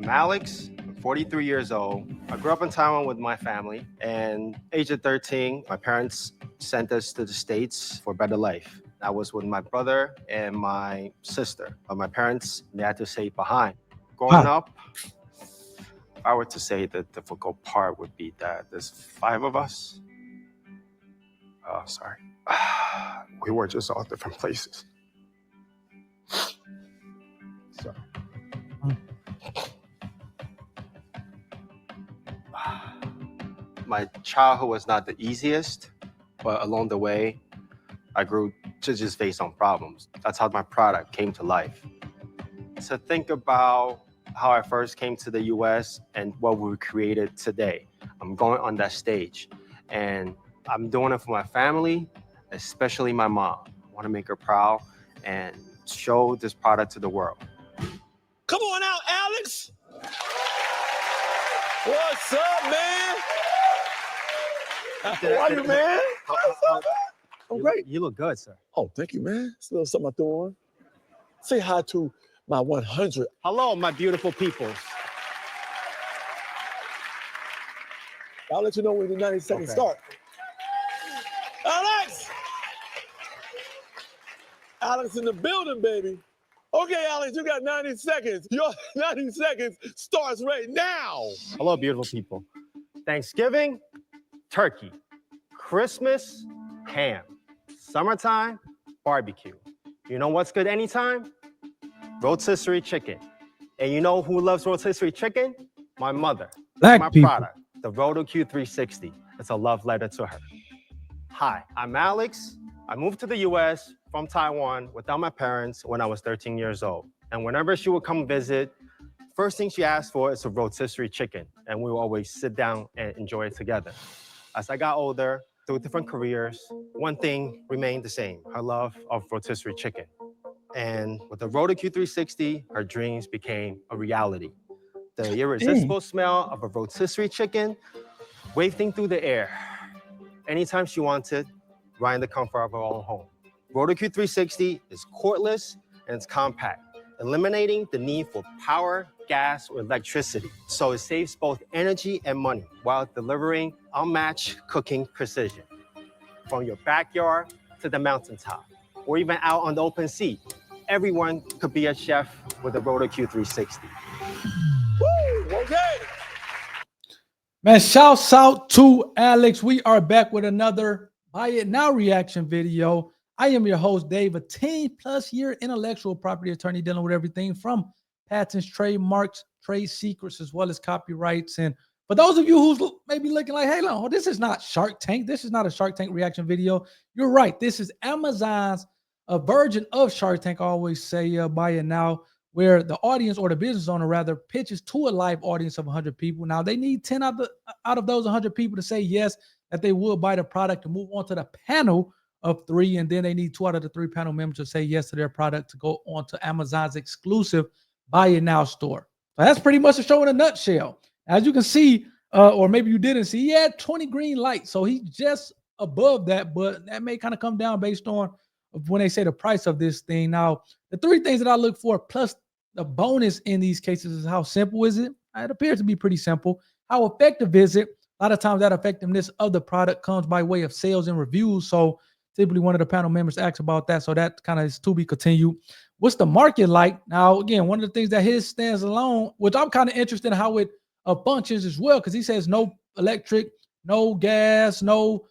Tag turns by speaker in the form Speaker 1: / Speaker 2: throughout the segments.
Speaker 1: I'm Alex, I'm 43 years old. I grew up in Taiwan with my family, and age of 13, my parents sent us to the States for a better life. I was with my brother and my sister, but my parents, they had to stay behind. Growing up, if I were to say the difficult part would be that there's 5 of us. Oh, sorry. We were just all different places. So. My childhood was not the easiest, but along the way, I grew to just face on problems. That's how my product came to life. To think about how I first came to the US and what we created today. I'm going on that stage, and I'm doing it for my family, especially my mom. I want to make her proud and show this product to the world.
Speaker 2: Come on out, Alex. What's up, man? How are you, man?
Speaker 1: I'm great. You look good, sir.
Speaker 2: Oh, thank you, man. It's a little something I throw on. Say hi to my 100.
Speaker 1: Hello, my beautiful peoples.
Speaker 2: I'll let you know when the 90 seconds start. Alex! Alex in the building, baby. Okay, Alex, you got 90 seconds. Your 90 seconds starts right now.
Speaker 1: Hello, beautiful people. Thanksgiving, turkey. Christmas, ham. Summertime, barbecue. You know what's good anytime? Rotisserie chicken. And you know who loves rotisserie chicken? My mother.
Speaker 3: Black
Speaker 1: my
Speaker 3: people.
Speaker 1: Product, the Roto Q360. It's a love letter to her. Hi, I'm Alex. I moved to the US from Taiwan without my parents when I was 13 years old. And whenever she would come visit, first thing she asked for is a rotisserie chicken. And we would always sit down and enjoy it together. As I got older, through different careers, one thing remained the same, her love of rotisserie chicken. And with the Roto Q360, her dreams became a reality. The irresistible smell of a rotisserie chicken wafting through the air. Anytime she wanted, right in the comfort of her own home. Roto Q360 is cordless and it's compact, eliminating the need for power, gas, or electricity. So it saves both energy and money while delivering unmatched cooking precision. From your backyard to the mountaintop, or even out on the open sea, everyone could be a chef with a Roto Q360.
Speaker 2: Woo, okay.
Speaker 3: Man, shouts out to Alex. We are back with another Buy It Now reaction video. I am your host, Dave, a 10+ year intellectual property attorney dealing with everything from patents, trademarks, trade secrets, as well as copyrights. And for those of you who's maybe looking like, hey, no, this is not Shark Tank. This is not a Shark Tank reaction video. You're right. This is Amazon's a version of Shark Tank. I always say Buy It Now, where the audience, or the business owner rather, pitches to a live audience of 100 people. Now, they need 10 out of those 100 people to say yes, that they will buy the product, to move on to the panel of 3. And then they need 2 out of the 3 panel members to say yes to their product to go on to Amazon's exclusive Buy It Now store. So that's pretty much the show in a nutshell. As you can see, or maybe you didn't see, he had 20 green lights. So he's just above that, but that may kind of come down based on when they say the price of this thing. Now, the 3 things that I look for, plus the bonus in these cases, is how simple is it? It appears to be pretty simple. How effective is it? A lot of times that effectiveness of the product comes by way of sales and reviews. So typically one of the panel members asks about that. So that kind of is to be continued. What's the market like? Now, again, one of the things that his stands alone, which I'm kind of interested in how it functions as well, because he says no electric, no gas, no,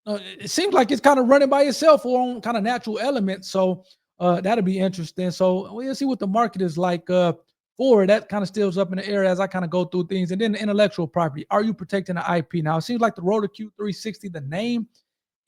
Speaker 3: it seems like it's kind of running by itself or on kind of natural elements. So that'll be interesting. So we'll see what the market is like for it. That kind of stills up in the air as I kind of go through things. And then the intellectual property. Are you protecting the IP? Now, it seems like the Roto Q360, the name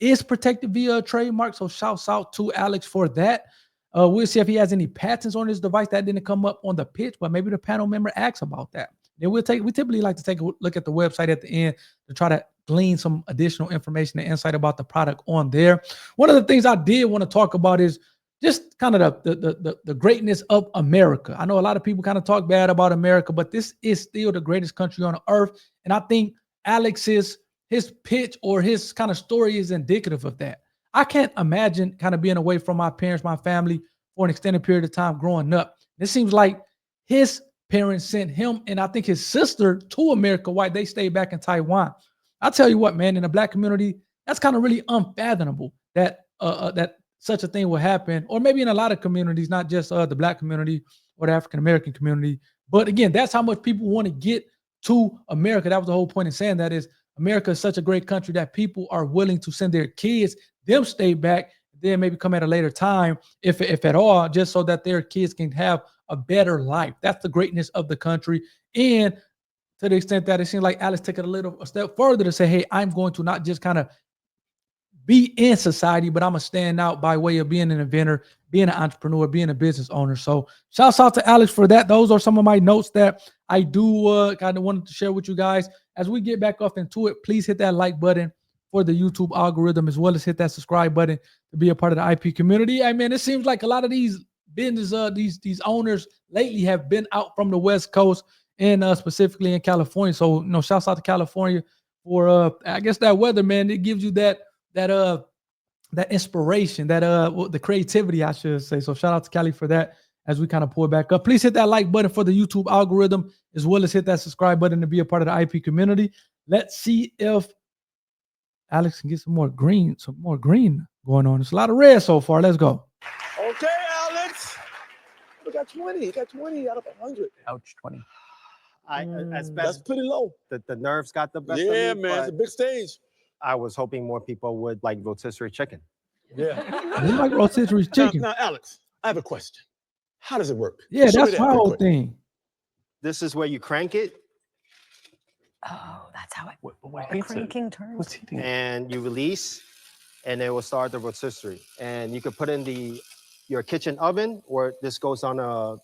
Speaker 3: is protected via a trademark. So shouts out to Alex for that. We'll see if he has any patents on his device. That didn't come up on the pitch, but maybe the panel member asks about that. Then we typically like to take a look at the website at the end to try to glean some additional information and insight about the product on there. One of the things I did want to talk about is just kind of the greatness of America. I know a lot of people kind of talk bad about America, but this is still the greatest country on earth. And I think Alex's his pitch or his kind of story is indicative of that. I can't imagine kind of being away from my parents, my family for an extended period of time growing up. It seems like his parents sent him and I think his sister to America while they stayed back in Taiwan. I'll tell you what, man, in the Black community, that's kind of really unfathomable that that such a thing will happen, or maybe in a lot of communities, not just the Black community or the African American community. But again, that's how much people want to get to America. That was the whole point in saying that is America is such a great country that people are willing to send their kids, them stay back, then maybe come at a later time, if at all, just so that their kids can have a better life. That's the greatness of the country. And to the extent that it seems like Alex took it a step further to say, hey, I'm going to not just kind of be in society, but I'm going to stand out by way of being an inventor, being an entrepreneur, being a business owner. So shouts out to Alex for that. Those are some of my notes that I do kind of wanted to share with you guys. As we get back up into it, please hit that like button for the YouTube algorithm, as well as hit that subscribe button to be a part of the IP community. I mean, it seems like a lot of these business, these owners lately have been out from the West Coast and specifically in California. So, shouts out to California for, I guess, that weather, man. It gives you that inspiration, the creativity, I should say. So shout out to Cali for that as we kind of pull it back up. Please hit that like button for the YouTube algorithm, as well as hit that subscribe button to be a part of the IP community. Let's see if Alex can get some more green going on. It's a lot of red so far. Let's go.
Speaker 2: Okay, Alex. You got 20. You got 20 out of 100.
Speaker 4: Ouch, 20.
Speaker 1: As
Speaker 2: That's
Speaker 1: best
Speaker 2: pretty low.
Speaker 1: the nerves got the best of
Speaker 2: Yeah,
Speaker 1: me,
Speaker 2: man. It's a
Speaker 1: but
Speaker 2: big stage.
Speaker 1: I was hoping more people would like rotisserie chicken.
Speaker 2: Yeah.
Speaker 3: We like rotisserie chicken.
Speaker 2: Now, Alex, I have a question. How does it work?
Speaker 3: Yeah,
Speaker 2: Show me
Speaker 3: that's
Speaker 2: that
Speaker 3: my
Speaker 2: real
Speaker 3: whole
Speaker 2: quick.
Speaker 3: thing.
Speaker 1: This is where you crank it
Speaker 5: Oh, that's how it.
Speaker 4: What
Speaker 5: The
Speaker 4: heats it?
Speaker 5: cranking turns.
Speaker 4: What's heating it?
Speaker 1: and you release, and it will start the rotisserie. And you could put in your kitchen oven, or this goes on a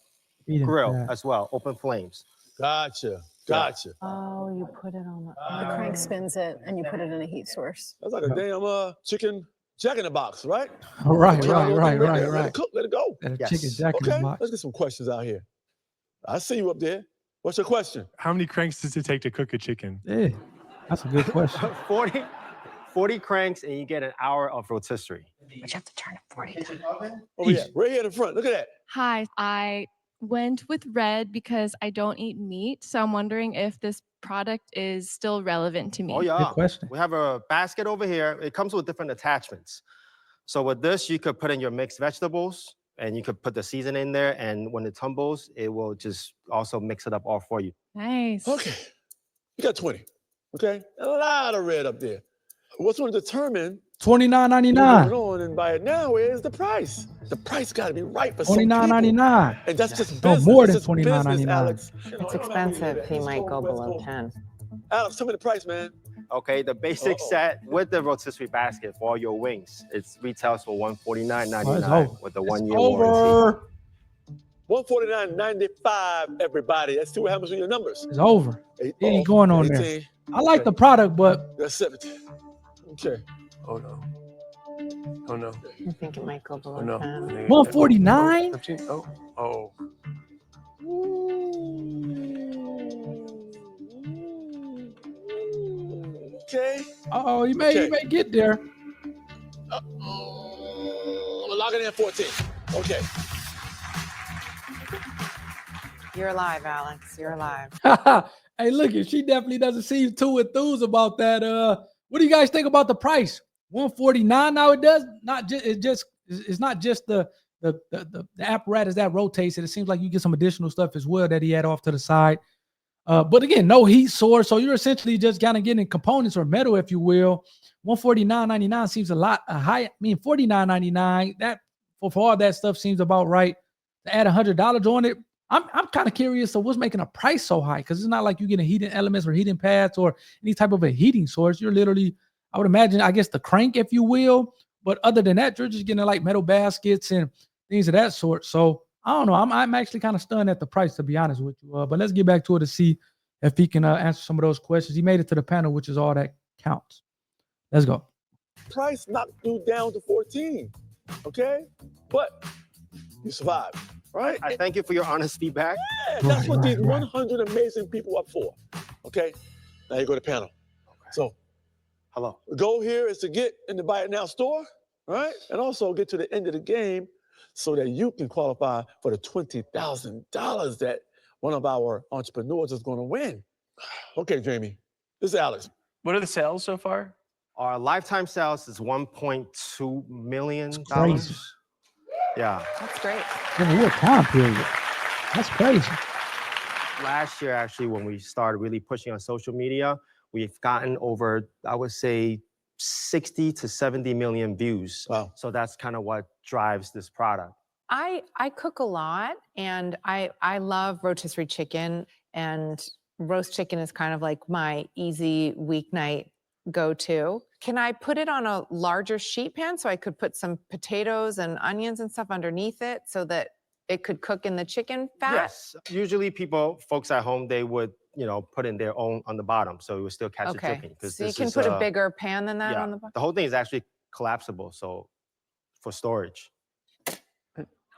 Speaker 3: Eating
Speaker 1: grill
Speaker 3: that.
Speaker 1: as well, open flames.
Speaker 2: Gotcha.
Speaker 5: Oh, you put it on the crank spins it, and you put it in a heat source.
Speaker 2: That's like a damn chicken jack in the box, right?
Speaker 3: Right.
Speaker 2: Let it cook. Let it go.
Speaker 3: That
Speaker 1: Yes.
Speaker 3: chicken jack in the
Speaker 2: Okay,
Speaker 3: box.
Speaker 2: let's get some questions out here. I see you up there. What's your question?
Speaker 6: How many cranks does it take to cook a chicken?
Speaker 3: Yeah, that's a good question.
Speaker 1: 40 cranks, and you get an hour of rotisserie.
Speaker 5: But you have to turn it 40 times.
Speaker 2: Over here, right here in the front. Look at that.
Speaker 7: Hi, I went with red because I don't eat meat. So I'm wondering if this product is still relevant to me.
Speaker 1: Oh
Speaker 3: Good
Speaker 1: yeah.
Speaker 3: question.
Speaker 1: We have a basket over here. It comes with different attachments. So with this, you could put in your mixed vegetables, and you could put the seasoning in there. And when it tumbles, it will just also mix it up all for you.
Speaker 7: Nice.
Speaker 2: Okay, you got 20. Okay, a lot of red up there. What's going to determine
Speaker 3: $29.99.
Speaker 2: moving on and buy it now is the price. The price got to be right for some people.
Speaker 3: $29.99.
Speaker 2: And that's just
Speaker 3: No,
Speaker 2: business.
Speaker 3: more than
Speaker 2: That's just business,
Speaker 3: $29.99.
Speaker 2: Alex.
Speaker 8: It's expensive. He might go below 10.
Speaker 2: Alex, tell me the price, man.
Speaker 1: Okay, the basic set with the rotisserie basket for all your wings, it retails for $149.99 with the 1 year warranty.
Speaker 3: Over.
Speaker 2: $149.95, everybody. Let's see what happens with your numbers.
Speaker 3: It's over. It ain't going on there.
Speaker 2: 18.
Speaker 3: I like the product, but
Speaker 2: That's 17. Okay.
Speaker 6: Oh no. Oh no.
Speaker 8: I think it might go below
Speaker 6: Oh no.
Speaker 8: 10.
Speaker 3: $149?
Speaker 6: 15? Oh.
Speaker 2: Okay.
Speaker 3: oh, you may get there.
Speaker 2: I'm gonna log it in at 14. Okay.
Speaker 8: You're alive, Alex. You're alive.
Speaker 3: Hey, look, she definitely doesn't seem too enthused about that. What do you guys think about the price? $149 now. It does not just it's not just the apparatus that rotates it. It seems like you get some additional stuff as well that he had off to the side. But again, no heat source, so you're essentially just kind of getting components or metal, if you will. $149.99 seems a lot high. I mean, $49.99 that for all that stuff seems about right. To add $100 on it, I'm kind of curious of what's making a price so high, because it's not like you're getting heating elements or heating pads or any type of a heating source. You're literally, I would imagine, I guess the crank, if you will. But other than that, you're just getting like metal baskets and things of that sort. So I don't know. I'm actually kind of stunned at the price, to be honest with you. But let's get back to it to see if he can answer some of those questions. He made it to the panel, which is all that counts. Let's go.
Speaker 2: Price knocked you down to 14. Okay? But you survived, right?
Speaker 1: I thank you for your honest feedback.
Speaker 2: Yeah, that's what these
Speaker 3: right.
Speaker 2: 100 amazing people are for. Okay? Now you go to panel. So
Speaker 1: Hello.
Speaker 2: the goal here is to get in the Buy It Now store, right? And also get to the end of the game so that you can qualify for the $20,000 that one of our entrepreneurs is going to win. Okay, Jamie, this is Alex.
Speaker 6: What are the sales so far?
Speaker 1: Our lifetime sales is $1.2 million.
Speaker 3: crazy.
Speaker 1: Yeah.
Speaker 5: That's great.
Speaker 3: In a what time period? That's crazy.
Speaker 1: Last year, actually, when we started really pushing on social media, we've gotten over, I would say, 60 to 70 million views.
Speaker 2: Wow.
Speaker 1: So that's kind of what drives this product.
Speaker 8: I cook a lot, and I love rotisserie chicken, and roast chicken is kind of like my easy weeknight go-to. Can I put it on a larger sheet pan so I could put some potatoes and onions and stuff underneath it so that it could cook in the chicken fat?
Speaker 1: Yes. Usually folks at home, they would, put in their own on the bottom. So it would still catch the
Speaker 8: Okay.
Speaker 1: chicken. 'Cause
Speaker 8: So you
Speaker 1: this
Speaker 8: can
Speaker 1: is,
Speaker 8: put a bigger pan than that
Speaker 1: yeah,
Speaker 8: on the bottom?
Speaker 1: the whole thing is actually collapsible. So for storage.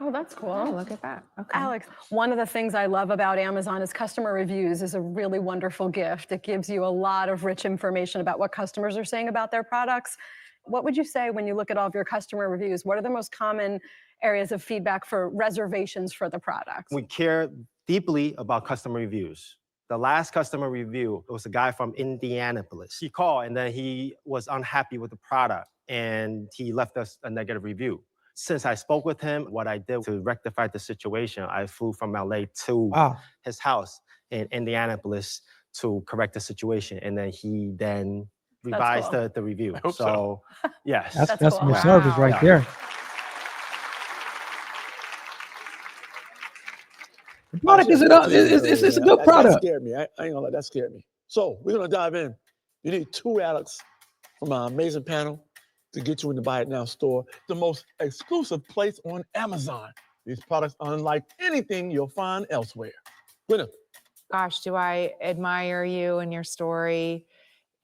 Speaker 5: Oh, that's
Speaker 8: Oh,
Speaker 5: cool.
Speaker 8: look at that. Okay.
Speaker 5: Alex, one of the things I love about Amazon is customer reviews is a really wonderful gift. It gives you a lot of rich information about what customers are saying about their products. What would you say when you look at all of your customer reviews? What are the most common areas of feedback for reservations for the products?
Speaker 1: We care deeply about customer reviews. The last customer review, it was a guy from Indianapolis. He called and then he was unhappy with the product and he left us a negative review. Since I spoke with him, what I did to rectify the situation, I flew from LA to his house in Indianapolis to correct the situation. And then he then revised
Speaker 5: cool.
Speaker 1: the review.
Speaker 6: hope so.
Speaker 1: Yes.
Speaker 3: That's
Speaker 5: That's
Speaker 3: customer
Speaker 5: cool.
Speaker 3: service right
Speaker 1: Wow.
Speaker 3: there. The product is it's a good
Speaker 2: That
Speaker 3: product.
Speaker 2: scared me. I ain't gonna lie, that scared me. So we're gonna dive in. You need two Alex from our amazing panel to get you in the Buy It Now store, the most exclusive place on Amazon. These products are unlike anything you'll find elsewhere. Winner.
Speaker 8: Gosh, do I admire you and your story.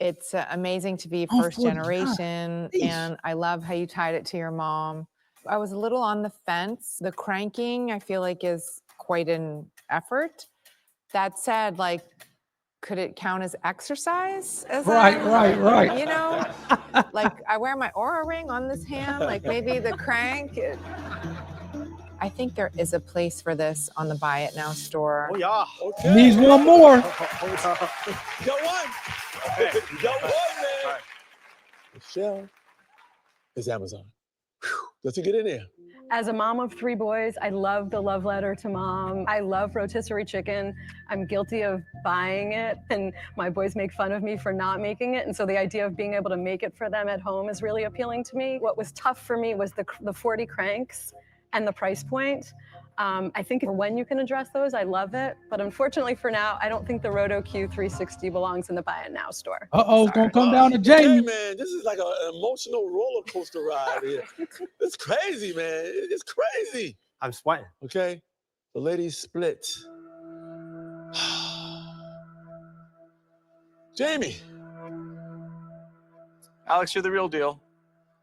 Speaker 8: It's amazing to be
Speaker 3: Oh,
Speaker 8: first
Speaker 3: 49.
Speaker 8: generation,
Speaker 3: Jeez.
Speaker 8: and I love how you tied it to your mom. I was a little on the fence. The cranking, I feel like, is quite an effort. That said, like, could it count as exercise?
Speaker 3: Right.
Speaker 8: You know, like I wear my Aura ring on this hand, like maybe the crank. I think there is a place for this on the Buy It Now store.
Speaker 1: Oh, yeah.
Speaker 2: Okay.
Speaker 3: Needs one more.
Speaker 2: You got one. You got one, man. Michelle is Amazon. Whew. Let's get in there.
Speaker 5: As a mom of 3 boys, I love the love letter to mom. I love rotisserie chicken. I'm guilty of buying it, and my boys make fun of me for not making it. And so the idea of being able to make it for them at home is really appealing to me. What was tough for me was the 40 cranks and the price point. I think when you can address those, I love it. But unfortunately for now, I don't think the Roto Q360 belongs in the Buy It Now store.
Speaker 3: It's gonna come down to Jamie.
Speaker 2: Hey, man, this is like an emotional roller coaster ride here. It's crazy, man. It's crazy.
Speaker 1: I'm sweating.
Speaker 2: Okay, the ladies split. Jamie.
Speaker 6: Alex, you're the real deal.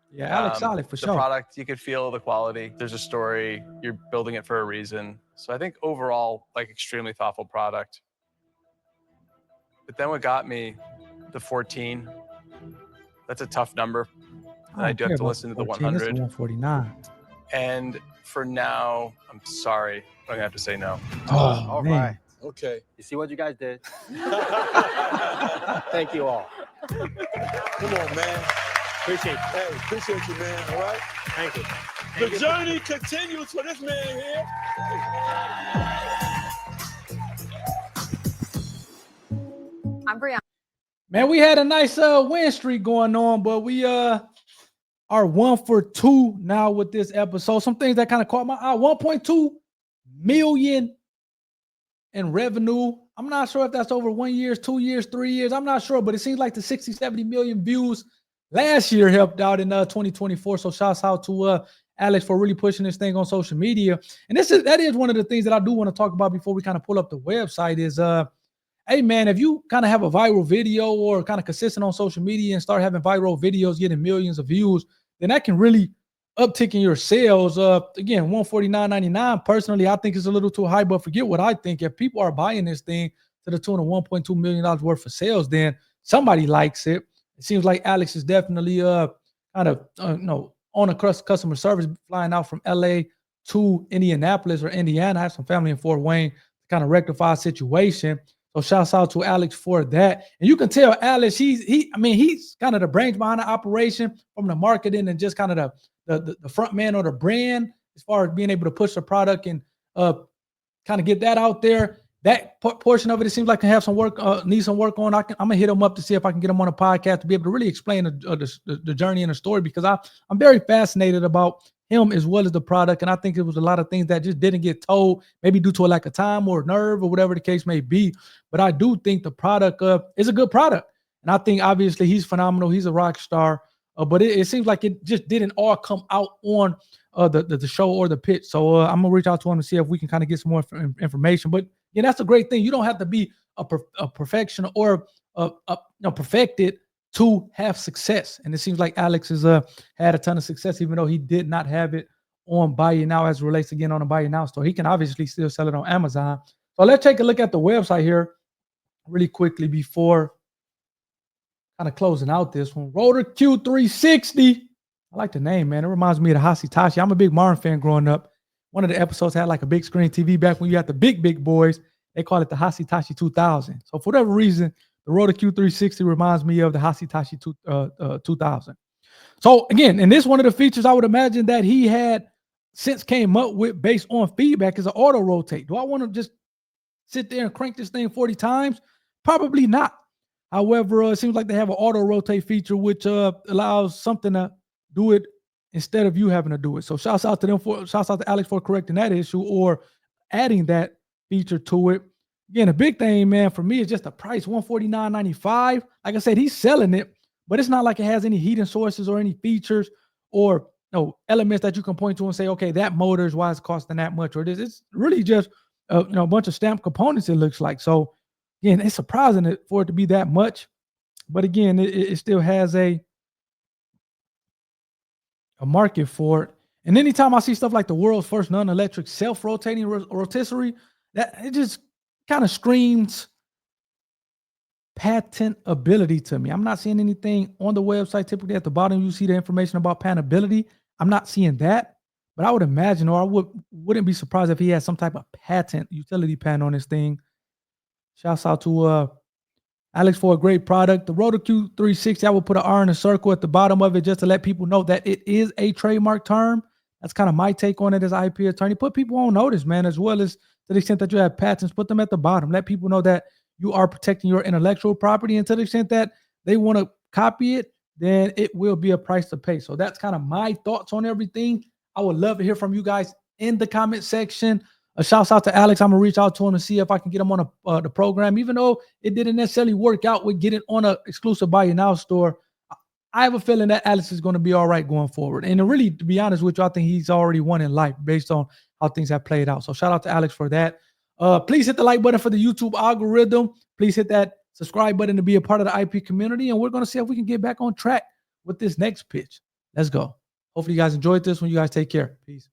Speaker 3: Yeah, Alex solid for
Speaker 6: the
Speaker 3: sure.
Speaker 6: product, you could feel the quality. There's a story. You're building it for a reason. So I think overall, like, extremely thoughtful product. But then what got me, the 14, that's a tough number. And I do have to listen to the 100.
Speaker 3: 149.
Speaker 6: And for now, I'm sorry, I'm gonna have to say no.
Speaker 1: All
Speaker 3: man.
Speaker 1: right.
Speaker 2: Okay.
Speaker 1: You see what you guys did? Thank you all.
Speaker 2: Come on, man.
Speaker 1: Appreciate it.
Speaker 2: Hey, appreciate you, man. All right.
Speaker 1: Thank you.
Speaker 2: The journey continues for this man here.
Speaker 8: I'm Brianna.
Speaker 3: Man, we had a nice win streak going on, but we are 1 for 2 now with this episode. Some things that kind of caught my eye. 1.2 million in revenue. I'm not sure if that's over 1 year, 2 years, 3 years. I'm not sure, but it seems like the 60, 70 million views last year helped out in 2024. So shouts out to Alex for really pushing this thing on social media. And that is one of the things that I do want to talk about before we kind of pull up the website is hey man, if you kind of have a viral video or kind of consistent on social media and start having viral videos getting millions of views, then that can really uptick in your sales. Again, $149.99. Personally, I think it's a little too high, but forget what I think. If people are buying this thing to the tune of $1.2 million worth of sales, then somebody likes it. It seems like Alex is definitely kind of on a customer service, flying out from LA to Indianapolis or Indiana. I have some family in Fort Wayne. kind of rectify a situation. So shouts out to Alex for that. And you can tell Alex, he's kind of the brains behind the operation, from the marketing and just kind of the front man or the brand, as far as being able to push the product and kind of get that out there. That portion of it seems like I have some work, need some work on. I'm gonna hit him up to see if I can get him on a podcast to be able to really explain the journey and the story, because I'm very fascinated about him as well as the product. And I think it was a lot of things that just didn't get told, maybe due to a lack of time or nerve or whatever the case may be. But I do think the product is a good product. And I think obviously he's phenomenal. He's a rock star. But it seems like it just didn't all come out on the show or the pitch. So I'm gonna reach out to him to see if we can kind of get some more information. But yeah, that's a great thing. You don't have to be a perfection or perfected to have success. And it seems like Alex has had a ton of success, even though he did not have it on Buy It Now as it relates again on the Buy It Now store. He can obviously still sell it on Amazon. So let's take a look at the website here really quickly before kind of closing out this one. Rotor Q360. I like the name, man. It reminds me of the Hasitashi. I'm a big Martin fan growing up. One of the episodes had like a big screen TV back when you had the big boys. They call it the Hasitashi 2000. So for whatever reason, the Rotor Q360 reminds me of the Hasitashi 2000. So again, and this one of the features I would imagine that he had since came up with based on feedback is an auto rotate. Do I want to just sit there and crank this thing 40 times? Probably not. However, it seems like they have an auto rotate feature, which allows something to do it instead of you having to do it. So shouts out to Alex for correcting that issue or adding that feature to it. Again, a big thing, man, for me is just the price, $149.95. Like I said, he's selling it, but it's not like it has any heating sources or any features or elements that you can point to and say, okay, that motor is why it's costing that much, or this. It's really just a bunch of stamped components, it looks like. So again, it's surprising for it to be that much, but again, it still has a market for it. And anytime I see stuff like the world's first non-electric self-rotating rotisserie, that it just kind of screams patentability to me. I'm not seeing anything on the website. Typically at the bottom, you see the information about patentability. I'm not seeing that, but I would imagine, or I wouldn't be surprised if he has some type of patent, utility patent on this thing. Shouts out to Alex for a great product. The Rotor Q360, I will put an R in a circle at the bottom of it just to let people know that it is a trademark term. That's kind of my take on it as an IP attorney. Put people on notice, man, as well as to the extent that you have patents, put them at the bottom. Let people know that you are protecting your intellectual property. And to the extent that they want to copy it, then it will be a price to pay. So that's kind of my thoughts on everything. I would love to hear from you guys in the comment section. A shouts out to Alex. I'm going to reach out to him and see if I can get him on the program, even though it didn't necessarily work out with getting on an exclusive Buy It Now store. I have a feeling that Alex is going to be all right going forward. And really, to be honest with you, I think he's already won in life based on how things have played out. So shout out to Alex for that. Please hit the like button for the YouTube algorithm. Please hit that subscribe button to be a part of the IP community. And we're going to see if we can get back on track with this next pitch. Let's go. Hopefully you guys enjoyed this one. You guys take care. Peace.